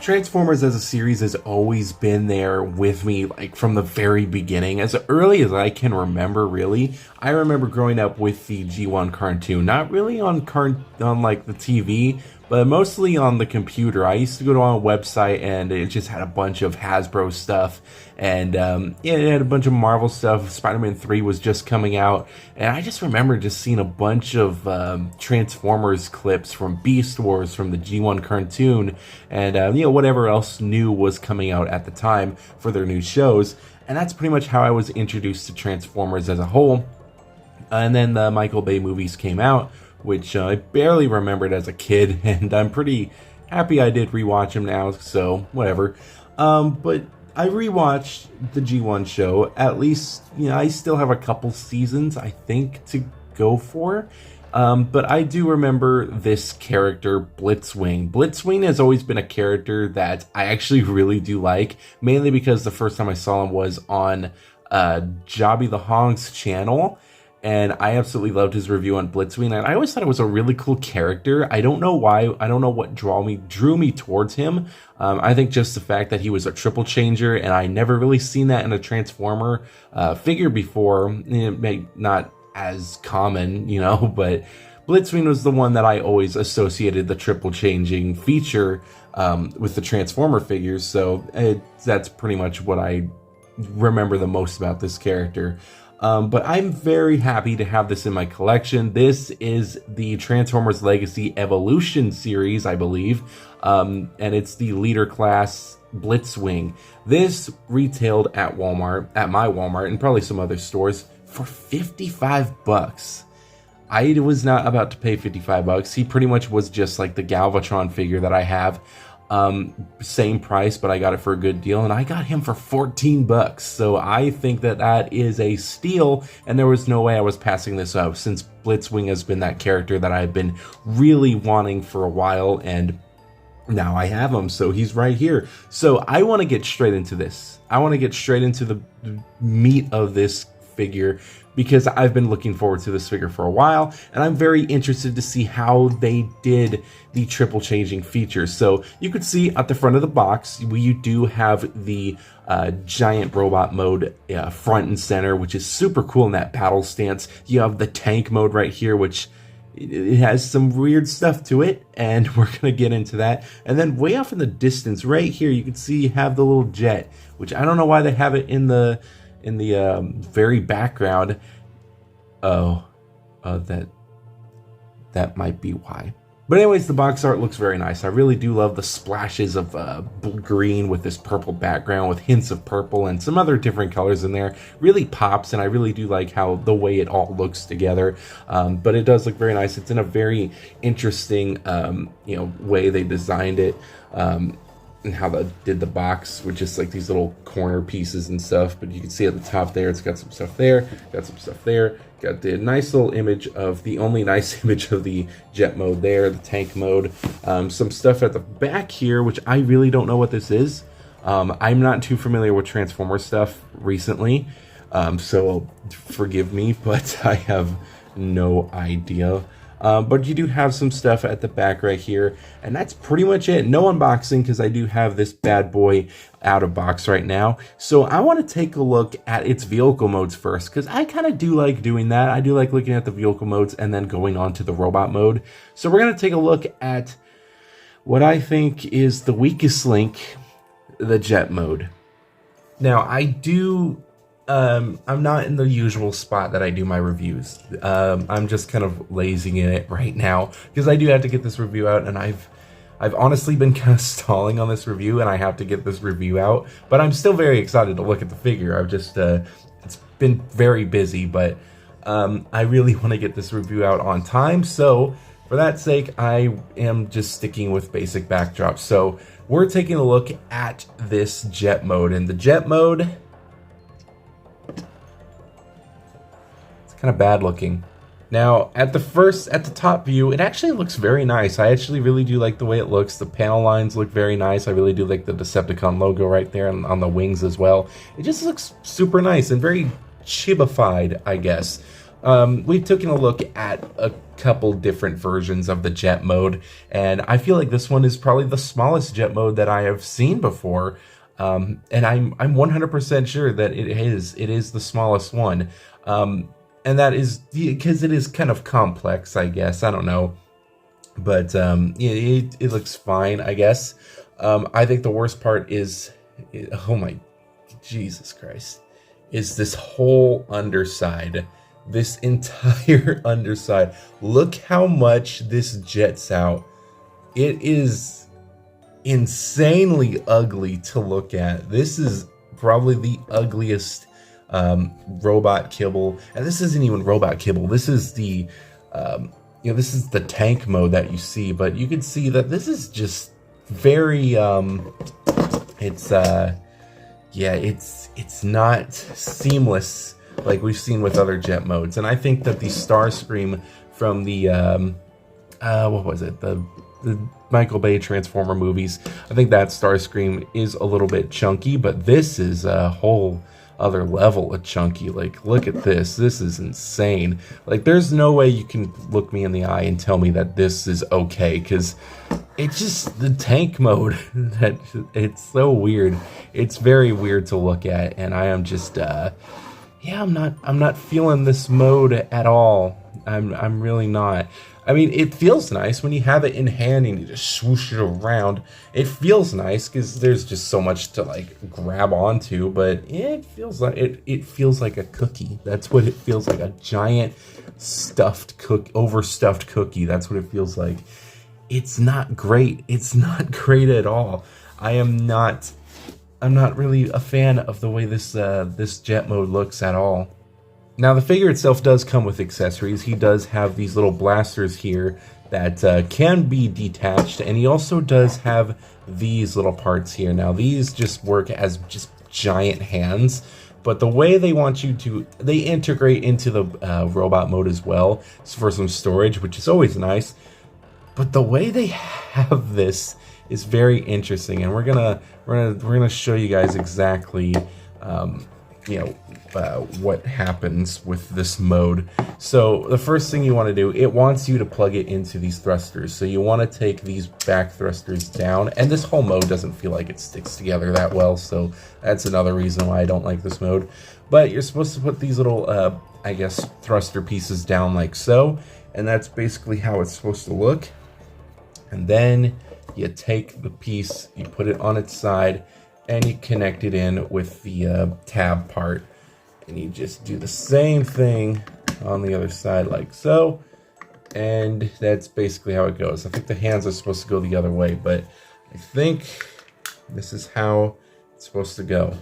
Transformers as a series has always been there with me, like from the very beginning, as early as I can remember. Really, I remember growing up with the G1 cartoon, not really on like the TV, but mostly on the computer. I used to go to a website and it just had a bunch of Hasbro stuff, and it had a bunch of Marvel stuff. Spider-Man 3 was just coming out, and I just remember just seeing a bunch of Transformers clips from Beast Wars, from the G1 cartoon, and whatever else new was coming out at the time for their new shows. And that's pretty much how I was introduced to Transformers as a whole. And then the Michael Bay movies came out, which I barely remembered as a kid, and I'm pretty happy I did rewatch them now, so whatever. But I rewatched the G1 show. At least, I still have a couple seasons, I think, to go for. But I do remember this character, Blitzwing. Blitzwing has always been a character that I actually really do like, mainly because the first time I saw him was on Jobby the Hong's channel, and I absolutely loved his review on Blitzwing, and I always thought it was a really cool character. I don't know why, I don't know what drew me towards him. I think just the fact that he was a triple changer, and I never really seen that in a Transformer figure before. Not as common, but Blitzwing was the one that I always associated the triple changing feature with the Transformer figures, so that's pretty much what I remember the most about this character. But I'm very happy to have this in my collection. This is the Transformers Legacy Evolution series, I believe, and it's the leader class Blitzwing. This retailed at Walmart, at my Walmart, and probably some other stores, for $55. I was not about to pay $55. He pretty much was just like the Galvatron figure that I have. Same price, but I got it for a good deal, and I got him for $14. So I think that is a steal, and there was no way I was passing this up, since Blitzwing has been that character that I've been really wanting for a while, and now I have him, so he's right here. So I want to get straight into this. I want to get straight into the meat of this figure, because I've been looking forward to this figure for a while, and I'm very interested to see how they did the triple changing features. So you could see at the front of the box, you do have the giant robot mode front and center, which is super cool in that battle stance. You have the tank mode right here, which it has some weird stuff to it, and we're gonna get into that. And then way off in the distance right here, you can see you have the little jet, which I don't know why they have it in the very background. That might be why. But anyways, the box art looks very nice. I really do love the splashes of green with this purple background with hints of purple and some other different colors in there. Really pops, and I really do like how the way it all looks together. But it does look very nice. It's in a very interesting way they designed it. And how they did the box with just like these little corner pieces and stuff. But you can see at the top there, it's got some stuff there, got some stuff there, got the nice little image of the only nice image of the jet mode there, the tank mode, some stuff at the back here, which I really don't know what this is. I'm not too familiar with Transformer stuff recently, so forgive me, but I have no idea. But you do have some stuff at the back right here, and that's pretty much it. No unboxing, because I do have this bad boy out of box right now. So I want to take a look at its vehicle modes first, because I kind of do like doing that. I do like looking at the vehicle modes and then going on to the robot mode. So we're going to take a look at what I think is the weakest link, the jet mode. Now, I'm not in the usual spot that I do my reviews. I'm just kind of lazing in it right now, because I do have to get this review out, and I've honestly been kind of stalling on this review, and I have to get this review out. But I'm still very excited to look at the figure. I've just it's been very busy, but I really want to get this review out on time. So for that sake, I am just sticking with basic backdrops. So we're taking a look at this jet mode, and the jet mode, kind of bad looking. Now, at the top view, it actually looks very nice. I actually really do like the way it looks. The panel lines look very nice. I really do like the Decepticon logo right there and on the wings as well. It just looks super nice and very chibified, I guess. we've taken a look at a couple different versions of the jet mode, and I feel like this one is probably the smallest jet mode that I have seen before. And I'm 100% sure that it is the smallest one. And that is because it is kind of complex, I guess. I don't know, but it looks fine, I guess. I think the worst part is, oh my Jesus Christ, is this whole underside. This entire underside. Look how much this jets out. It is insanely ugly to look at. This is probably the ugliest robot kibble, and this isn't even robot kibble. This is the this is the tank mode that you see, but you can see that this is just very it's not seamless like we've seen with other jet modes. And I think that the Starscream from the what was it, the Michael Bay Transformer movies, I think that Starscream is a little bit chunky, but this is a whole other level of chunky. Like, look at this. This is insane. Like, there's no way you can look me in the eye and tell me that this is okay, because it's just the tank mode that it's so weird. It's very weird to look at, and I am just yeah, I'm not feeling this mode at all. I'm really not. I mean, it feels nice when you have it in hand and you just swoosh it around. It feels nice because there's just so much to like grab onto, but it feels like it feels like a cookie. That's what it feels like, a giant overstuffed cookie. That's what it feels like. It's not great. It's not great at all. I'm not really a fan of the way this this jet mode looks at all. Now, the figure itself does come with accessories. He does have these little blasters here that can be detached, and he also does have these little parts here. Now, these just work as just giant hands, but the way they want you to, they integrate into the robot mode as well for some storage, which is always nice. But the way they have this is very interesting, and we're gonna show you guys exactly what happens with this mode. So the first thing you want to do, it wants you to plug it into these thrusters. So you want to take these back thrusters down, and this whole mode doesn't feel like it sticks together that well, so that's another reason why I don't like this mode. But you're supposed to put these little I guess thruster pieces down like so, and that's basically how it's supposed to look. And then you take the piece, you put it on its side, and you connect it in with the tab part. And you just do the same thing on the other side like so. And that's basically how it goes. I think the hands are supposed to go the other way, but I think this is how it's supposed to go.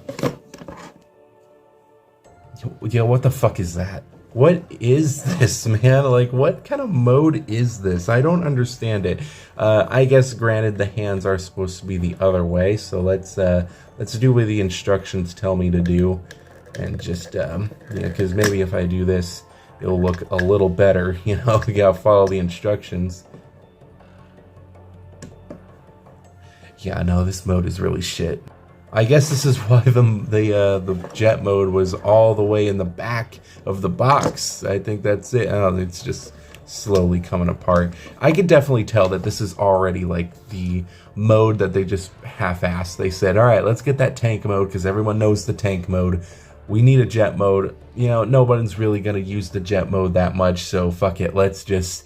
Yo, what the fuck is that? What is this, man? Like, what kind of mode is this? I don't understand it. I guess, granted, the hands are supposed to be the other way, so let's do what the instructions tell me to do, and just because maybe if I do this, it'll look a little better. You know, you gotta follow the instructions. Yeah, no, this mode is really shit. I guess this is why the jet mode was all the way in the back of the box. I think that's it. It's just slowly coming apart. I could definitely tell that this is already like the mode that they just half-assed. They said, all right, let's get that tank mode because everyone knows the tank mode. We need a jet mode. You know, nobody's really going to use the jet mode that much, so fuck it. Let's just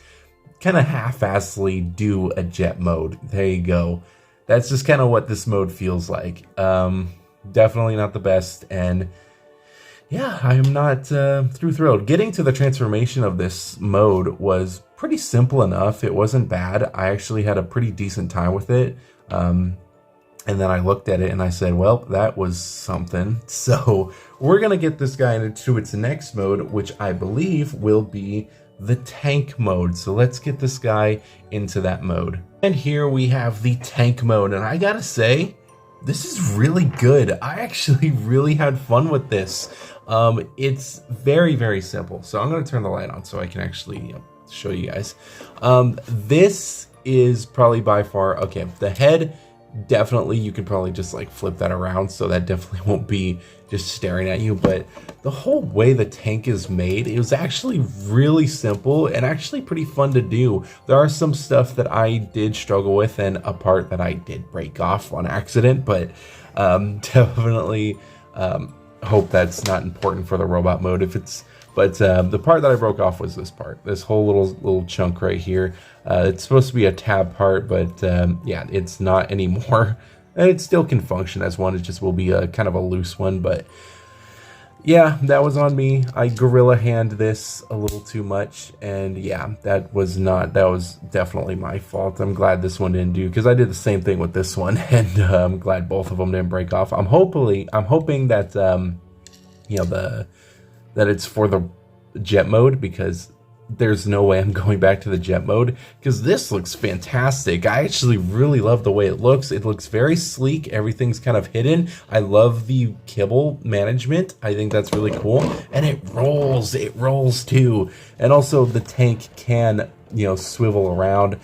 kind of half-assedly do a jet mode. There you go. That's just kind of what this mode feels like. Definitely not the best, and yeah, I am not too thrilled. Getting to the transformation of this mode was pretty simple enough. It wasn't bad. I actually had a pretty decent time with it. And then I looked at it and I said, well, that was something. So we're going to get this guy into its next mode, which I believe will be the tank mode. So let's get this guy into that mode. And here we have the tank mode, and I gotta say, this is really good. I actually really had fun with this. It's very, very simple. So I'm gonna turn the light on so I can actually show you guys. This is probably by far, okay, the head, definitely you can probably just like flip that around, so that definitely won't be just staring at you. But the whole way the tank is made, it was actually really simple and actually pretty fun to do. There are some stuff that I did struggle with and a part that I did break off on accident, but definitely hope that's not important for the robot mode. If it's, but the part that I broke off was this part, this whole little chunk right here. It's supposed to be a tab part, but yeah, it's not anymore. And it still can function as one. It just will be a kind of a loose one. But yeah, that was on me. I gorilla hand this a little too much, and yeah, that was definitely my fault. I'm glad this one didn't do, because I did the same thing with this one, and I'm glad both of them didn't break off. I'm hoping that you know, that it's for the jet mode, because there's no way I'm going back to the jet mode, because this looks fantastic. I actually really love the way it looks. It looks very sleek. Everything's kind of hidden. I love the kibble management. I think that's really cool. And it rolls too. And also the tank can, you know, swivel around.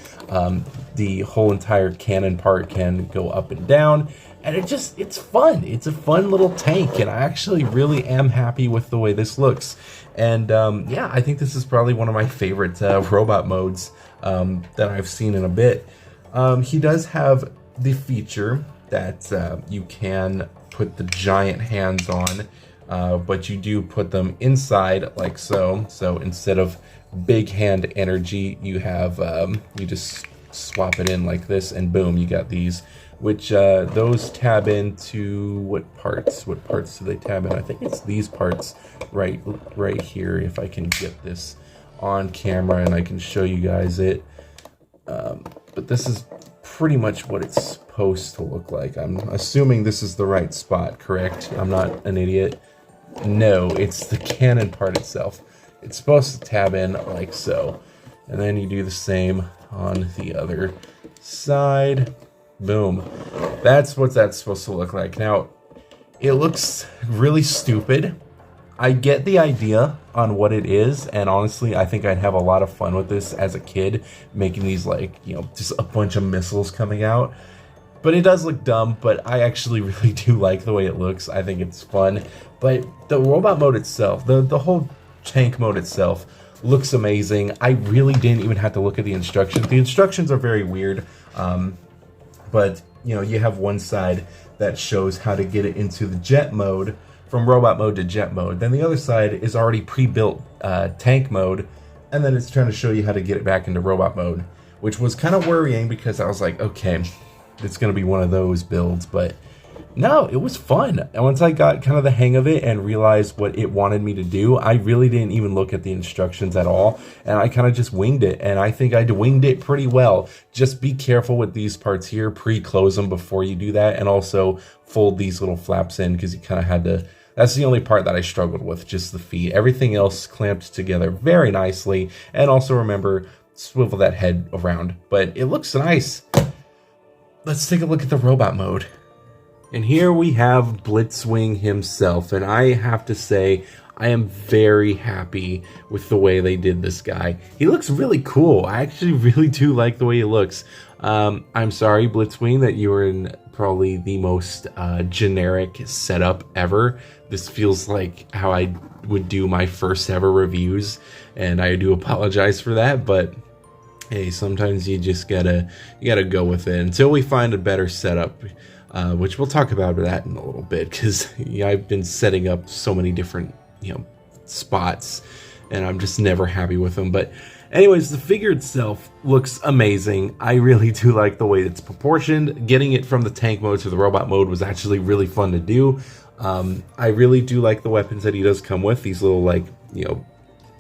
The whole entire cannon part can go up and down. And it's fun. It's a fun little tank, and I actually really am happy with the way this looks. And yeah, I think this is probably one of my favorite robot modes that I've seen in a bit. He does have the feature that you can put the giant hands on, but you do put them inside like so. So instead of big hand energy, you have you just swap it in like this, and boom, you got these. Which those tab into what parts? What parts do they tab in? I think it's these parts right here. If I can get this on camera and I can show you guys it. But this is pretty much what it's supposed to look like. I'm assuming this is the right spot, correct? I'm not an idiot. No, it's the cannon part itself. It's supposed to tab in like so. And then you do the same on the other side. Boom. That's what that's supposed to look like. Now, it looks really stupid. I get the idea on what it is, and honestly, I think I'd have a lot of fun with this as a kid, making these, like, you know, just a bunch of missiles coming out. But it does look dumb, but I actually really do like the way it looks. I think it's fun. But the robot mode itself, the whole tank mode itself, looks amazing. I really didn't even have to look at the instructions. The instructions are very weird. But, you know, you have one side that shows how to get it into the jet mode, from robot mode to jet mode. Then the other side is already pre-built tank mode, and then it's trying to show you how to get it back into robot mode, which was kind of worrying, because I was like, okay, it's going to be one of those builds. But no, it was fun. And once I got kind of the hang of it and realized what it wanted me to do, I really didn't even look at the instructions at all. And I kind of just winged it. And I think I winged it pretty well. Just be careful with these parts here. Pre-close them before you do that. And also fold these little flaps in, because you kind of had to. That's the only part that I struggled with, just the feet. Everything else clamped together very nicely. And also remember, swivel that head around. But it looks nice. Let's take a look at the robot mode. And here we have Blitzwing himself, and I have to say, I am very happy with the way they did this guy. He looks really cool. I actually really do like the way he looks. I'm sorry, Blitzwing, that you were in probably the most generic setup ever. This feels like how I would do my first ever reviews, and I do apologize for that, but hey, sometimes you just gotta go with it until we find a better setup. Which we'll talk about that in a little bit, because yeah, I've been setting up so many different, you know, spots, and I'm just never happy with them. But anyways, the figure itself looks amazing. I really do like the way it's proportioned. Getting it from the tank mode to the robot mode was actually really fun to do. I really do like the weapons that he does come with. These little, like, you know,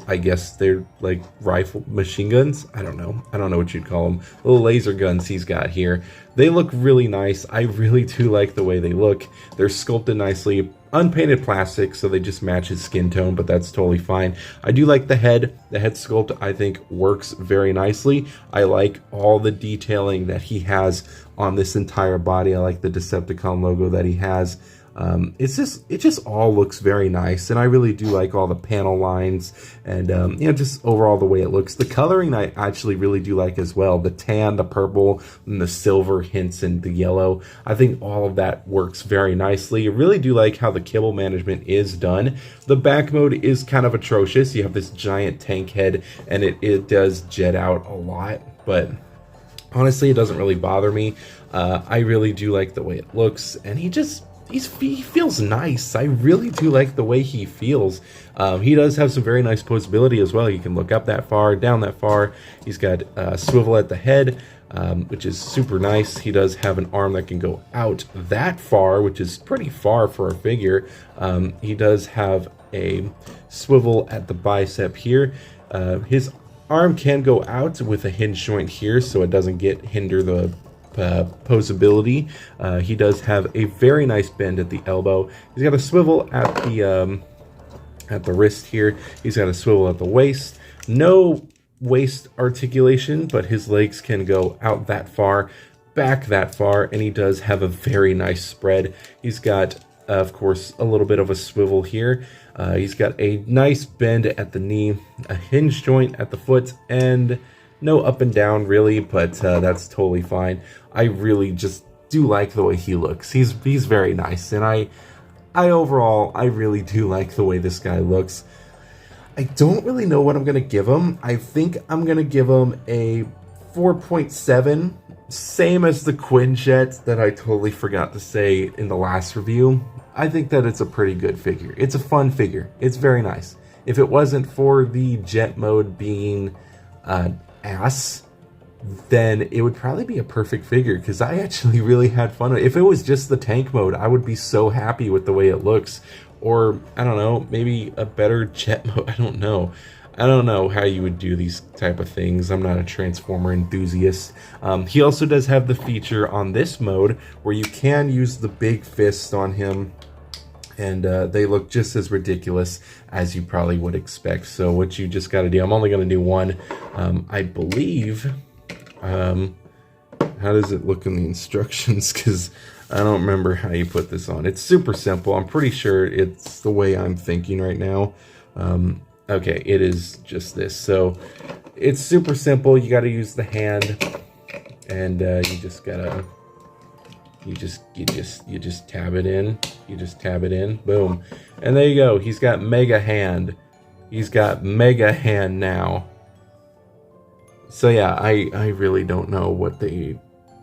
I guess they're like rifle machine guns. I don't know what you'd call them. Little laser guns he's got here. They look really nice. I really do like the way they look. They're sculpted nicely. Unpainted plastic, so they just match his skin tone, but that's totally fine. I do like the head. The head sculpt, I think, works very nicely. I like all the detailing that he has on this entire body. I like the Decepticon logo that he has. It just all looks very nice, and I really do like all the panel lines and you know, just overall the way it looks. The coloring I actually really do like as well. The tan, the purple, and the silver hints and the yellow. I think all of that works very nicely. I really do like how the kibble management is done. The back mode is kind of atrocious. You have this giant tank head, and it does jet out a lot, but honestly, it doesn't really bother me. I really do like the way it looks, and he feels nice. I really do like the way he feels. He does have some very nice posability as well. You can look up that far, down that far. He's got a swivel at the head, which is super nice. He does have an arm that can go out that far, which is pretty far for a figure. He does have a swivel at the bicep here. His arm can go out with a hinge joint here, so it doesn't hinder the posability. He does have a very nice bend at the elbow. He's got a swivel at the wrist here. He's got a swivel at the waist. No waist articulation, but his legs can go out that far, back that far, and he does have a very nice spread. He's got, of course, a little bit of a swivel here. He's got a nice bend at the knee, a hinge joint at the foot, and no up and down really, but that's totally fine. I really just do like the way he looks. He's very nice, and I overall, I really do like the way this guy looks. I don't really know what I'm going to give him. I think I'm going to give him a 4.7, same as the Quinjet that I totally forgot to say in the last review. I think that it's a pretty good figure. It's a fun figure. It's very nice. If it wasn't for the jet mode being ass, then it would probably be a perfect figure, because I actually really had fun with it. If it was just the tank mode, I would be so happy with the way it looks. Or, I don't know, maybe a better jet mode. I don't know. I don't know how you would do these type of things. I'm not a Transformer enthusiast. He also does have the feature on this mode where you can use the big fist on him, and they look just as ridiculous as you probably would expect. So what you just got to do, I'm only going to do one. I believe, how does it look in the instructions? Because I don't remember how you put this on. It's super simple. I'm pretty sure it's the way I'm thinking right now. Okay, it is just this. So it's super simple. You got to use the hand, and you just gotta, you just tab it in. You just tab it in. Boom, and there you go. He's got mega hand. He's got mega hand now. So yeah, I really don't know what they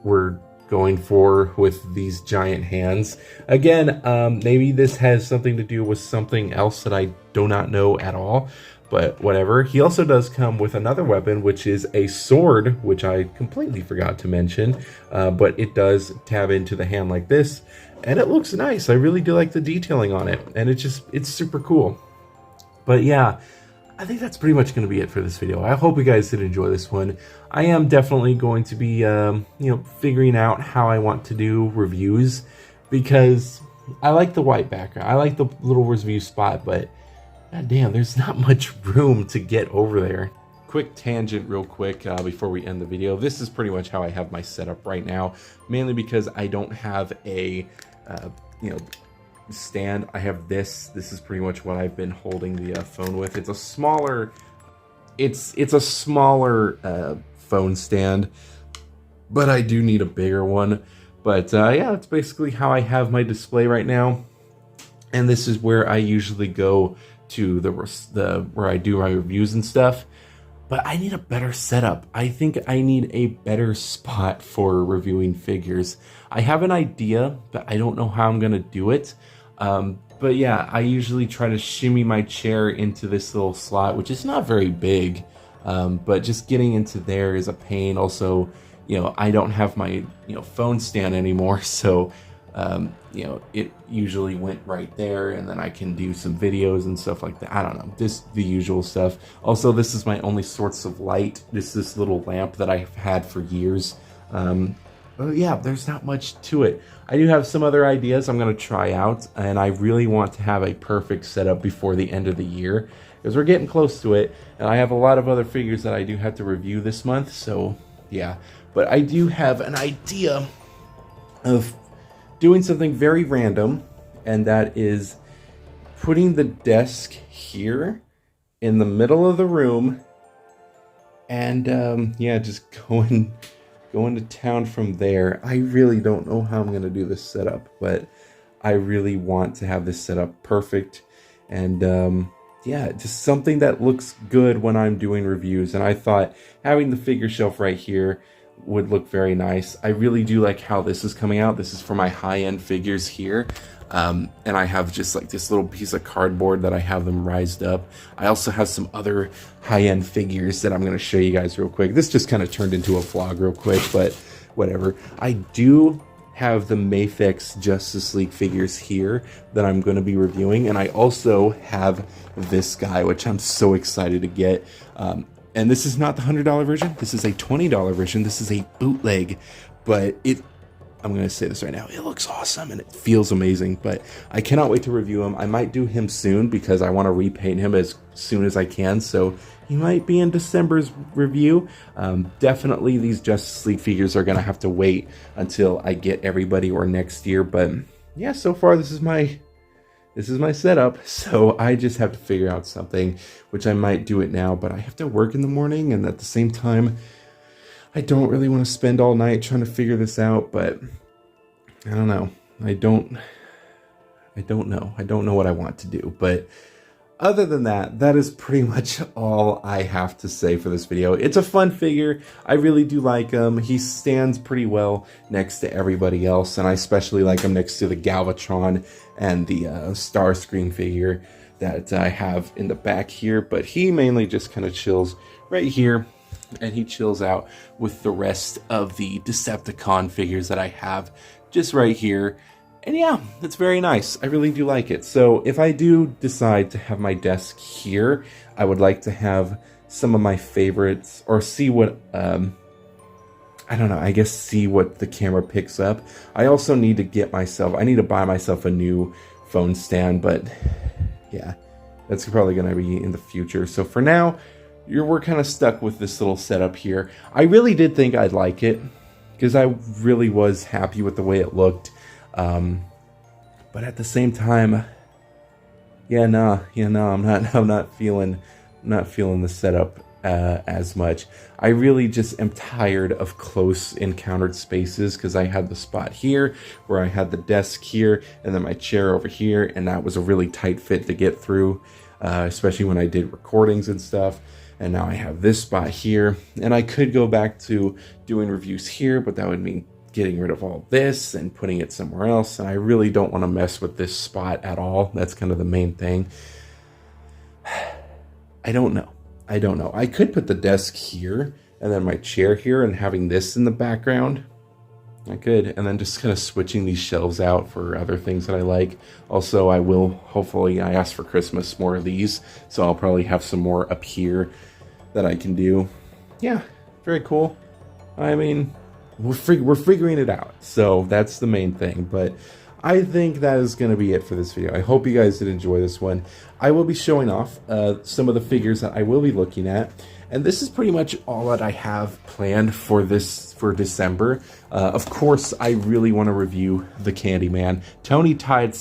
were going for with these giant hands. Again, maybe this has something to do with something else that I do not know at all, but whatever. He also does come with another weapon, which is a sword, which I completely forgot to mention, but it does tab into the hand like this, and it looks nice. I really do like the detailing on it, and it's super cool. But yeah, I think that's pretty much going to be it for this video. I hope you guys did enjoy this one. I am definitely going to be, figuring out how I want to do reviews, because I like the white background. I like the little review spot, but god damn, there's not much room to get over there. Quick tangent real quick before we end the video. This is pretty much how I have my setup right now, mainly because I don't have a, stand. I have this is pretty much what I've been holding the phone with. It's a smaller phone stand, but I do need a bigger one. But yeah, that's basically how I have my display right now, and this is where I usually go to where I do my reviews and stuff. But I need a better setup. I think I need a better spot for reviewing figures. I have an idea, but I don't know how I'm gonna do it. But yeah, I usually try to shimmy my chair into this little slot, which is not very big, but just getting into there is a pain. Also, I don't have my phone stand anymore, so it usually went right there, and then I can do some videos and stuff like that. I don't know, just the usual stuff. Also, this is my only source of light. This little lamp that I've had for years. But yeah, there's not much to it. I do have some other ideas I'm going to try out, and I really want to have a perfect setup before the end of the year, because we're getting close to it, and I have a lot of other figures that I do have to review this month, so yeah. But I do have an idea of doing something very random, and that is putting the desk here in the middle of the room, and yeah, just going to town from there. I really don't know how I'm gonna do this setup, but I really want to have this set up perfect, and yeah, just something that looks good when I'm doing reviews. And I thought having the figure shelf right here would look very nice. I really do like how this is coming out. This is for my high-end figures here. And I have just like this little piece of cardboard that I have them rised up. I also have some other high-end figures that I'm going to show you guys real quick. This just kind of turned into a vlog real quick, but whatever. I do have the Mafex Justice League figures here that I'm going to be reviewing, and I also have this guy, which I'm so excited to get. And this is not the $100 version. This is a $20 version. This is a bootleg, but I'm going to say this right now, it looks awesome and it feels amazing, but I cannot wait to review him. I might do him soon because I want to repaint him as soon as I can, so he might be in December's review. Definitely these Justice League figures are going to have to wait until I get everybody or next year, but yeah, so far this is my setup, so I just have to figure out something, which I might do it now, but I have to work in the morning, and at the same time, I don't really want to spend all night trying to figure this out, but I don't know. I don't know. I don't know what I want to do, but other than that, that is pretty much all I have to say for this video. It's a fun figure. I really do like him. He stands pretty well next to everybody else, and I especially like him next to the Galvatron and the Starscream figure that I have in the back here, but he mainly just kind of chills right here, and he chills out with the rest of the Decepticon figures that I have just right here. And yeah, it's very nice. I really do like it. So if I do decide to have my desk here, I would like to have some of my favorites, or see what, I don't know, I guess see what the camera picks up. I also need to I need to buy myself a new phone stand, but yeah, that's probably going to be in the future. So for now, we're kind of stuck with this little setup here. I really did think I'd like it, because I really was happy with the way it looked. But at the same time, I'm not feeling the setup as much. I really just am tired of close encountered spaces, because I had the spot here where I had the desk here and then my chair over here, and that was a really tight fit to get through, especially when I did recordings and stuff. And now I have this spot here, and I could go back to doing reviews here, but that would mean getting rid of all this and putting it somewhere else, and I really don't want to mess with this spot at all. That's kind of the main thing. I don't know. I could put the desk here and then my chair here and having this in the background. I could, and then just kind of switching these shelves out for other things that I like. Also, I will, hopefully, I asked for Christmas more of these, so I'll probably have some more up here that I can do. Yeah, very cool. I mean, we're figuring it out, so that's the main thing. But I think that is going to be it for this video. I hope you guys did enjoy this one. I will be showing off some of the figures that I will be looking at, and this is pretty much all that I have planned for December. Of course, I really want to review the Candyman. Tony Todd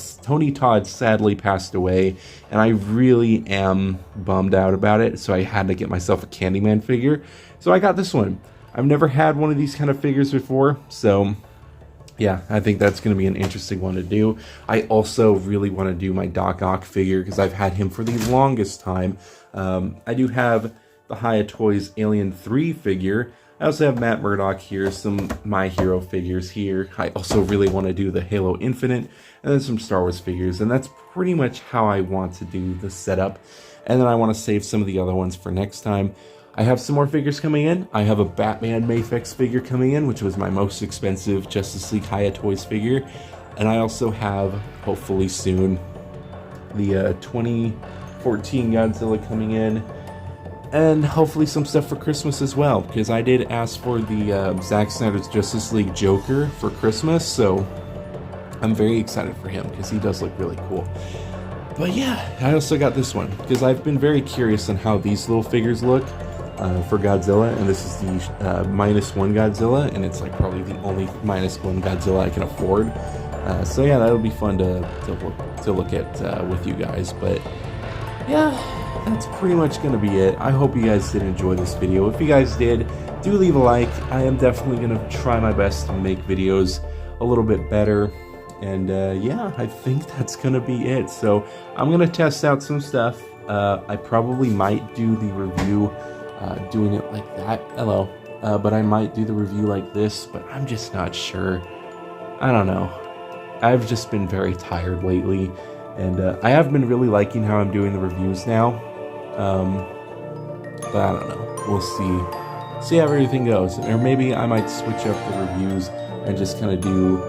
sadly passed away, and I really am bummed out about it, so I had to get myself a Candyman figure. So I got this one. I've never had one of these kind of figures before, so yeah, I think that's going to be an interesting one to do. I also really want to do my Doc Ock figure, because I've had him for the longest time. I do have the Hiya Toys Alien 3 figure. I also have Matt Murdock here, some My Hero figures here. I also really want to do the Halo Infinite, and then some Star Wars figures, and that's pretty much how I want to do the setup. And then I want to save some of the other ones for next time. I have some more figures coming in. I have a Batman Mafex figure coming in, which was my most expensive Justice League Hiya Toys figure. And I also have, hopefully soon, the 2014 Godzilla coming in. And hopefully some stuff for Christmas as well, because I did ask for the Zack Snyder's Justice League Joker for Christmas, so I'm very excited for him, because he does look really cool. But yeah, I also got this one, because I've been very curious on how these little figures look for Godzilla, and this is the -1 Godzilla, and it's like probably the only -1 Godzilla I can afford. So yeah, that'll be fun to look at with you guys. But yeah, that's pretty much gonna be it. I hope you guys did enjoy this video. If you guys did, do leave a like. I am definitely gonna try my best to make videos a little bit better. And yeah, I think that's gonna be it. So I'm gonna test out some stuff. I probably might do the review doing it like that. Hello. But I might do the review like this, but I'm just not sure. I don't know. I've just been very tired lately, and I have been really liking how I'm doing the reviews now. But I don't know. We'll see how everything goes. Or maybe I might switch up the reviews and just kind of do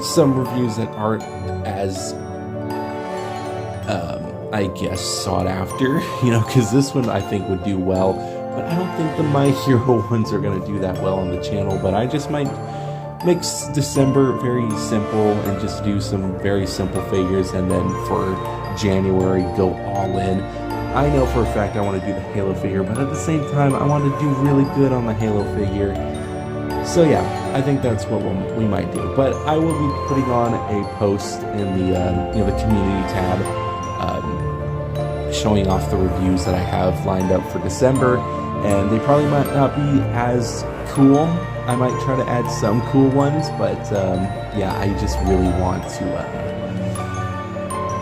some reviews that aren't as I guess sought after, you know, because this one I think would do well, but I don't think the My Hero ones are going to do that well on the channel. But I just might make December very simple and just do some very simple figures, and then for January go all in. I know for a fact I want to do the Halo figure, but at the same time I want to do really good on the Halo figure. So yeah, I think that's what we might do. But I will be putting on a post in the the community tab, showing off the reviews that I have lined up for December, and they probably might not be as cool. I might try to add some cool ones, but yeah, I just really want to.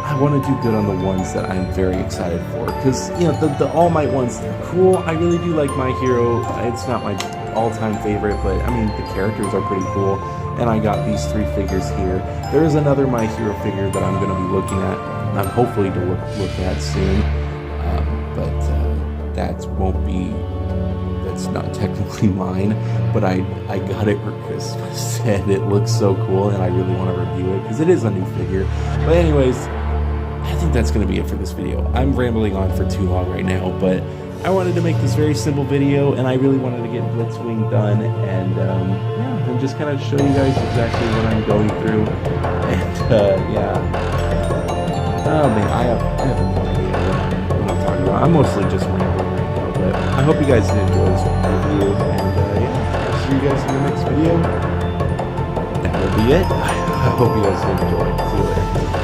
I want to do good on the ones that I'm very excited for, because you know the All Might ones, they're cool. I really do like My Hero. It's not my all-time favorite, but I mean the characters are pretty cool, and I got these 3 figures here. There is another My Hero figure that I'm going to be looking at. I'm hopefully to look at soon, but that's not technically mine, but I got it for Christmas, and it looks so cool, and I really want to review it because it is a new figure. But anyways, I think that's going to be it for this video. I'm rambling on for too long right now, but I wanted to make this very simple video, and I really wanted to get Blitzwing done, and yeah, and just kind of show you guys exactly what I'm going through, and yeah. Oh man, I have no idea what I'm talking about. I'm mostly just rambling right now, but I hope you guys did enjoy this review, and yeah, I'll see you guys in the next video. That'll be it. I hope you guys did enjoy. See you later.